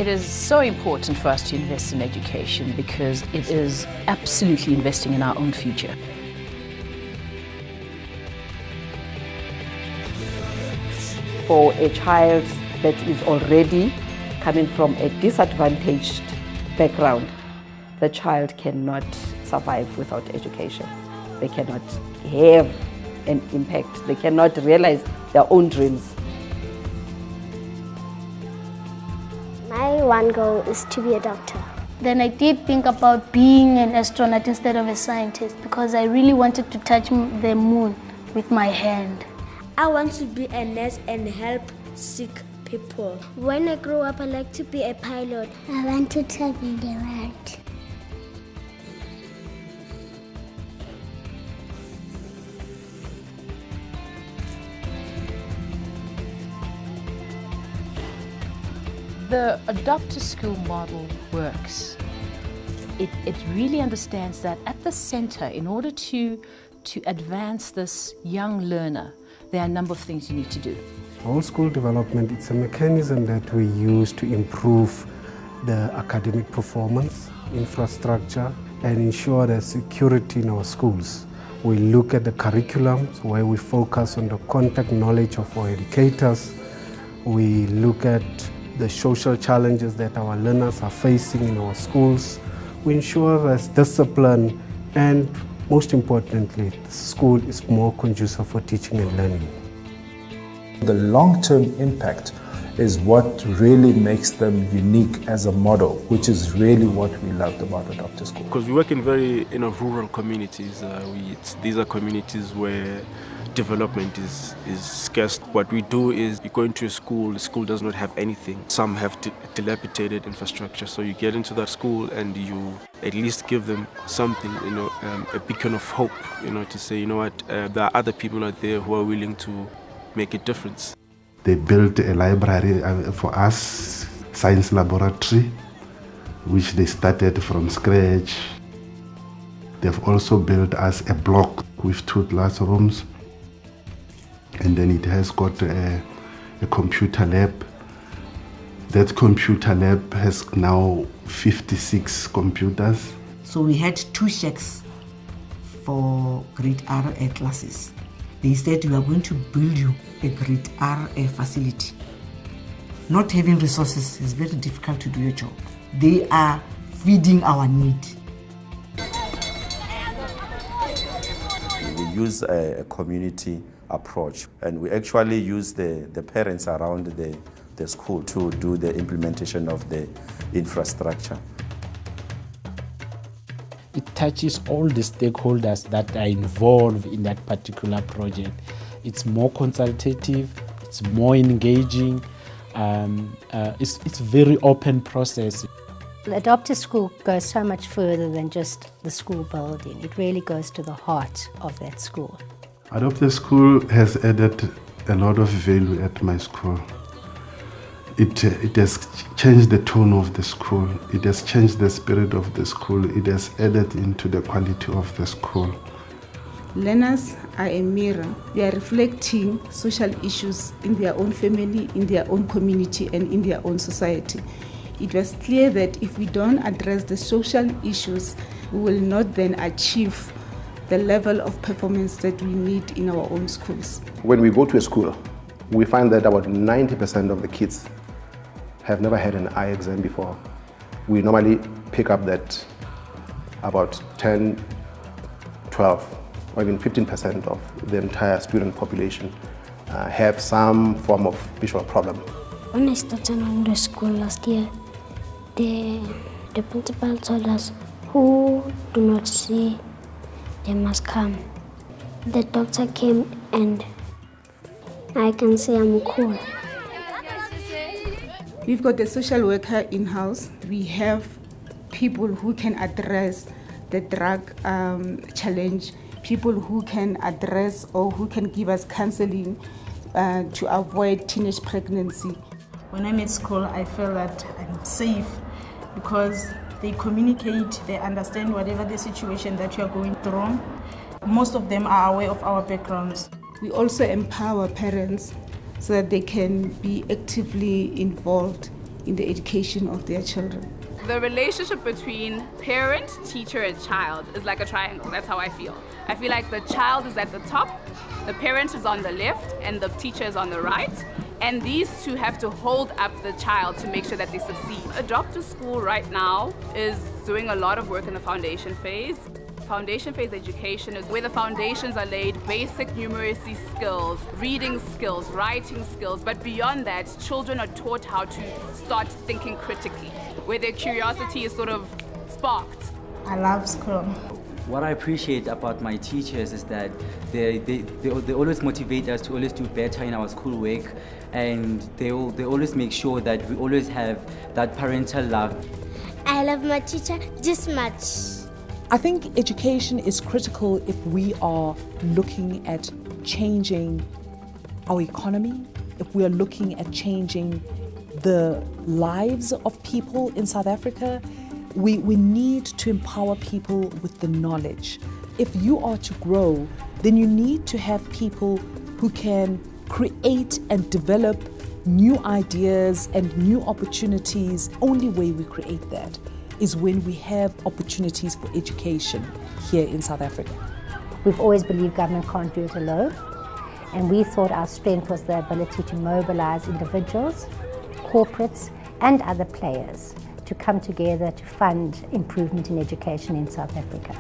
It is so important for us to invest in education because it is absolutely investing in our own future. For a child that is already coming from a disadvantaged background, the child cannot survive without education. They cannot have an impact. They cannot realize their own dreams. My one goal is to be a doctor. Then I did think about being an astronaut instead of a scientist because I really wanted to touch the moon with my hand. I want to be a nurse and help sick people. When I grow up, I'd like to be a pilot. I want to travel the world. The adopt-a-school model works. It really understands that at the center, in order to advance this young learner, there are a number of things you need to do. Whole school development, it's a mechanism that we use to improve the academic performance, infrastructure, and ensure the security in our schools. We look at the curriculums where we focus on the contact knowledge of our educators. We look at the social challenges that our learners are facing in our schools. We ensure there's discipline and, most importantly, the school is more conducive for teaching and learning. The long-term impact is what really makes them unique as a model, which is really what we loved about Adopt-a-School. Because we work in rural communities. These are communities where development is scarce. What we do is you go into a school, the school does not have anything. Some have dilapidated infrastructure. So you get into that school and you at least give them something, a beacon of hope, to say, there are other people out there who are willing to make a difference. They built a library for us, science laboratory, which they started from scratch. They've also built us a block with 2 classrooms. And then it has got a computer lab. That computer lab has now 56 computers. So we had 2 shacks for grade R classes. They said, we are going to build you a grade R facility. Not having resources is very difficult to do your job. They are feeding our need. We use a community approach, and we actually use the parents around the school to do the implementation of the infrastructure. It touches all the stakeholders that are involved in that particular project. It's more consultative, it's more engaging, it's a very open process. The Adopt-a-School goes so much further than just the school building. It really goes to the heart of that school. Adopt-a-School has added a lot of value at my school. It has changed the tone of the school. It has changed the spirit of the school. It has added into the quality of the school. Learners are a mirror. They are reflecting social issues in their own family, in their own community, and in their own society. It was clear that if we don't address the social issues, we will not then achieve the level of performance that we need in our own schools. When we go to a school, we find that about 90% of the kids have never had an eye exam before. We normally pick up that about 10, 12, or even 15% of the entire student population have some form of visual problem. When I started on the school last year, the principal told us who do not see, they must come. The doctor came and I can say I'm cool. We've got a social worker in-house. We have people who can address the drug challenge, people who can address or who can give us counseling to avoid teenage pregnancy. When I'm at school, I feel that I'm safe because they communicate, they understand whatever the situation that you are going through. Most of them are aware of our backgrounds. We also empower parents so that they can be actively involved in the education of their children. The relationship between parent, teacher, and child is like a triangle. That's how I feel. I feel like the child is at the top, the parent is on the left, and the teacher is on the right. And these two have to hold up the child to make sure that they succeed. Adopt a School right now is doing a lot of work in the foundation phase. Foundation phase education is where the foundations are laid, basic numeracy skills, reading skills, writing skills, but beyond that, children are taught how to start thinking critically, where their curiosity is sort of sparked. I love school. What I appreciate about my teachers is that they always motivate us to always do better in our schoolwork, and they always make sure that we always have that parental love. I love my teacher this much. I think education is critical if we are looking at changing our economy, if we are looking at changing the lives of people in South Africa. We need to empower people with the knowledge. If you are to grow, then you need to have people who can create and develop new ideas and new opportunities. Only way we create that is when we have opportunities for education here in South Africa. We've always believed government can't do it alone, and we thought our strength was the ability to mobilize individuals, corporates, and other players to come together to fund improvement in education in South Africa.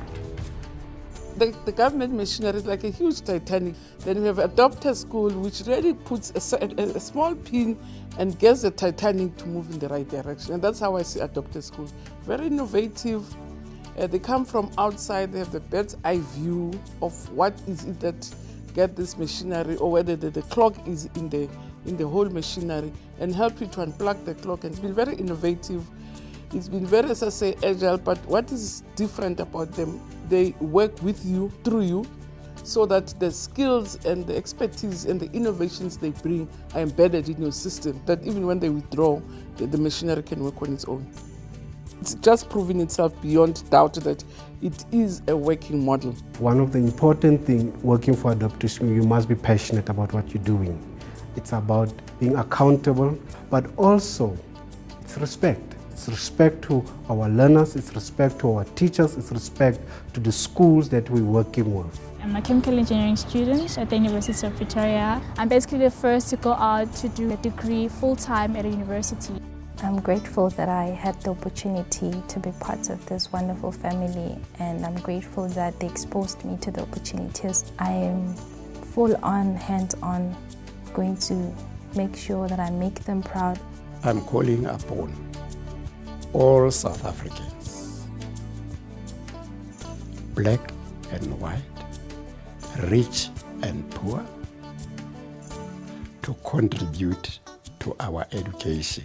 The government machinery is like a huge Titanic. Then we have Adopt a School, which really puts a small pin and gets the Titanic to move in the right direction. And that's how I see Adopt a School. Very innovative. They come from outside. They have the bird's eye view of what is it that get this machinery, or whether the clock is in the whole machinery, and help you to unplug the clock. And it's been very innovative. It's been very, as I say, agile, but what is different about them, they work with you, through you, so that the skills and the expertise and the innovations they bring are embedded in your system, that even when they withdraw, the machinery can work on its own. It's just proving itself beyond doubt that it is a working model. One of the important things working for Adopt a School, you must be passionate about what you're doing. It's about being accountable, but also it's respect. It's respect to our learners, it's respect to our teachers, it's respect to the schools that we're working with. I'm a chemical engineering student at the University of Pretoria. I'm basically the first to go out to do a degree full-time at a university. I'm grateful that I had the opportunity to be part of this wonderful family, and I'm grateful that they exposed me to the opportunities. I am full-on, hands-on, going to make sure that I make them proud. I'm calling upon all South Africans, black and white, rich and poor, to contribute to our education.